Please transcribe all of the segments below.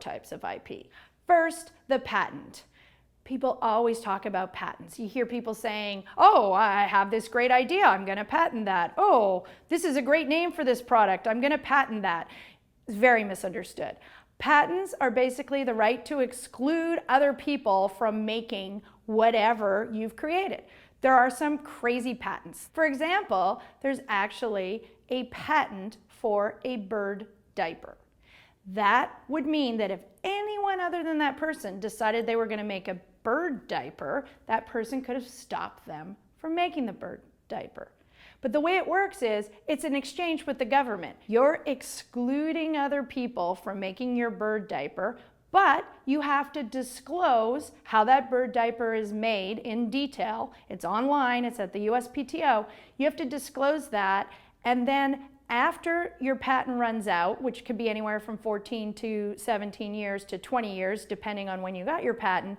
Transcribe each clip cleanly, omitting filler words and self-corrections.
types of IP. First, the patent. People always talk about patents. You hear people saying, oh, I have this great idea, I'm going to patent that. Oh, this is a great name for this product, I'm going to patent that. It's very misunderstood. Patents are basically the right to exclude other people from making whatever you've created. There are some crazy patents. For example, there's actually a patent for a bird diaper. That would mean that if anyone other than that person decided they were going to make a bird diaper, that person could have stopped them from making the bird diaper. But the way it works is it's an exchange with the government. You're excluding other people from making your bird diaper, but you have to disclose how that bird diaper is made in detail. It's online, it's at the USPTO. You have to disclose that, and then after your patent runs out, which could be anywhere from 14 to 17 years to 20 years, depending on when you got your patent,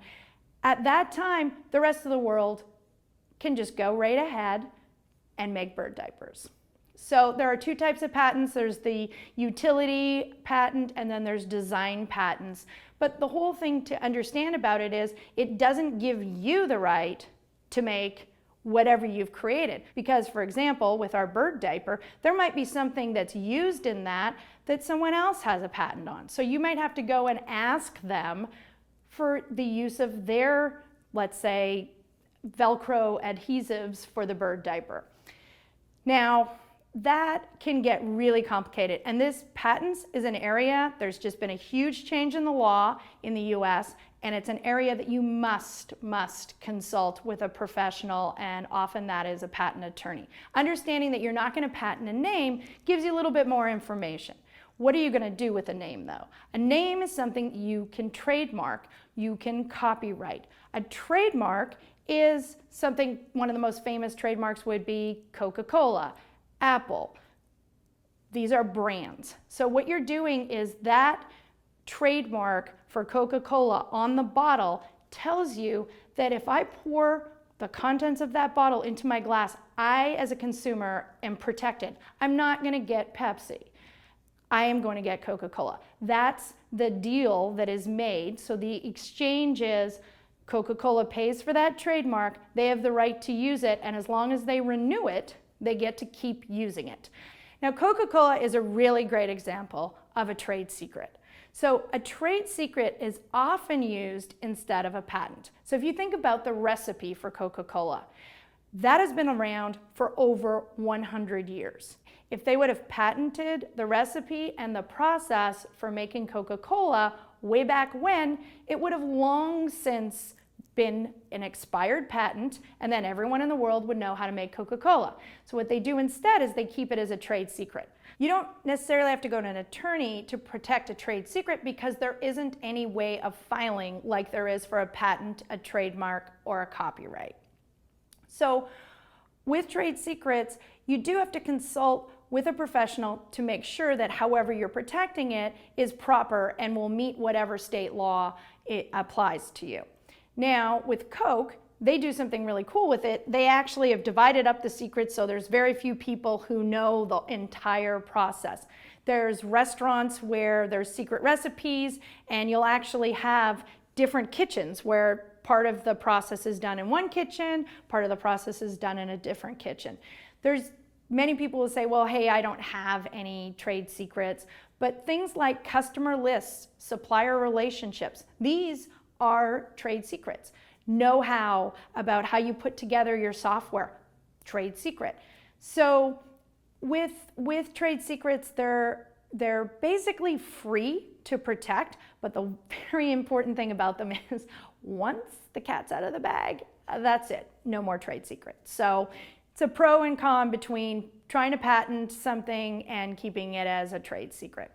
at that time, the rest of the world can just go right ahead and make bird diapers. So there are two types of patents. There's the utility patent and then there's design patents. But the whole thing to understand about it is it doesn't give you the right to make whatever you've created. Because, for example, with our bird diaper, there might be something that's used in that someone else has a patent on. So you might have to go and ask them for the use of their, let's say, Velcro adhesives for the bird diaper. Now, that can get really complicated. And this patents is an area, there's just been a huge change in the law in the US, and it's an area that you must consult with a professional, and often that is a patent attorney. Understanding that you're not going to patent a name gives you a little bit more information. What are you going to do with a name, though? A name is something you can trademark, you can copyright. A trademark is something, one of the most famous trademarks would be Coca-Cola, Apple. These are brands. So what you're doing is that trademark for Coca-Cola on the bottle tells you that if I pour the contents of that bottle into my glass, I, as a consumer, am protected. I'm not going to get Pepsi. I am going to get Coca-Cola. That's the deal that is made. So the exchange is Coca-Cola pays for that trademark, they have the right to use it, and as long as they renew it, they get to keep using it. Now, Coca-Cola is a really great example of a trade secret. So a trade secret is often used instead of a patent. So if you think about the recipe for Coca-Cola, that has been around for over 100 years. If they would have patented the recipe and the process for making Coca-Cola way back when, it would have long since been an expired patent, and then everyone in the world would know how to make Coca-Cola. So what they do instead is they keep it as a trade secret. You don't necessarily have to go to an attorney to protect a trade secret because there isn't any way of filing like there is for a patent, a trademark, or a copyright. So with trade secrets, you do have to consult with a professional to make sure that however you're protecting it is proper and will meet whatever state law it applies to you. Now, with Coke, they do something really cool with it. They actually have divided up the secrets so there's very few people who know the entire process. There's restaurants where there's secret recipes, and you'll actually have different kitchens where part of the process is done in one kitchen, part of the process is done in a different kitchen. There's many people will say, well, hey, I don't have any trade secrets, but things like customer lists, supplier relationships, these are trade secrets. Know-how about how you put together your software, trade secret. So with trade secrets, they're basically free to protect, but the very important thing about them is once the cat's out of the bag, that's it, no more trade secrets. So it's a pro and con between trying to patent something and keeping it as a trade secret.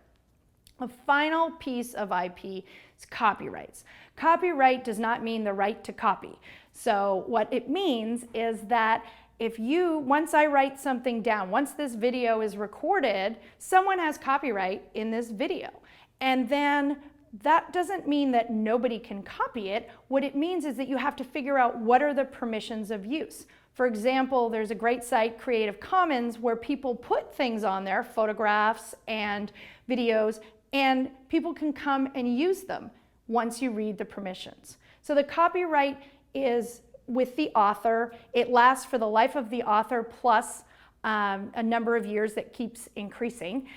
A final piece of IP is copyrights. Copyright does not mean the right to copy. So what it means is that once I write something down, once this video is recorded, someone has copyright in this video. And then that doesn't mean that nobody can copy it. What it means is that you have to figure out what are the permissions of use. For example, there's a great site, Creative Commons, where people put things on there, photographs and videos, and people can come and use them once you read the permissions. So the copyright is with the author. It lasts for the life of the author plus a number of years that keeps increasing.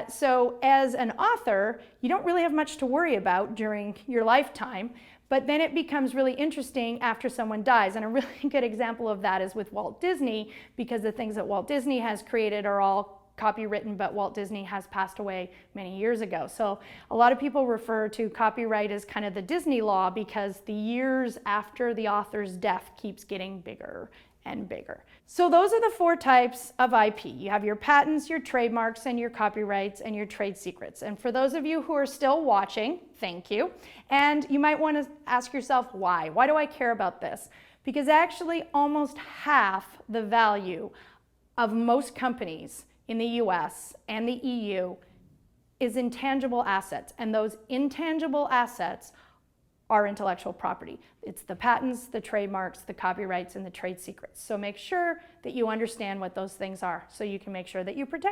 So as an author, you don't really have much to worry about during your lifetime, but then it becomes really interesting after someone dies. And a really good example of that is with Walt Disney, because the things that Walt Disney has created are all copywritten, but Walt Disney has passed away many years ago. So a lot of people refer to copyright as kind of the Disney law, because the years after the author's death keeps getting bigger and bigger. So those are the 4 types of IP. You have your patents, your trademarks, and your copyrights, and your trade secrets. And for those of you who are still watching, thank you. And you might want to ask yourself, why? Why do I care about this? Because actually almost half the value of most companies in the US and the EU is intangible assets, and those intangible assets are intellectual property. It's the patents, the trademarks, the copyrights, and the trade secrets. So make sure that you understand what those things are so you can make sure that you protect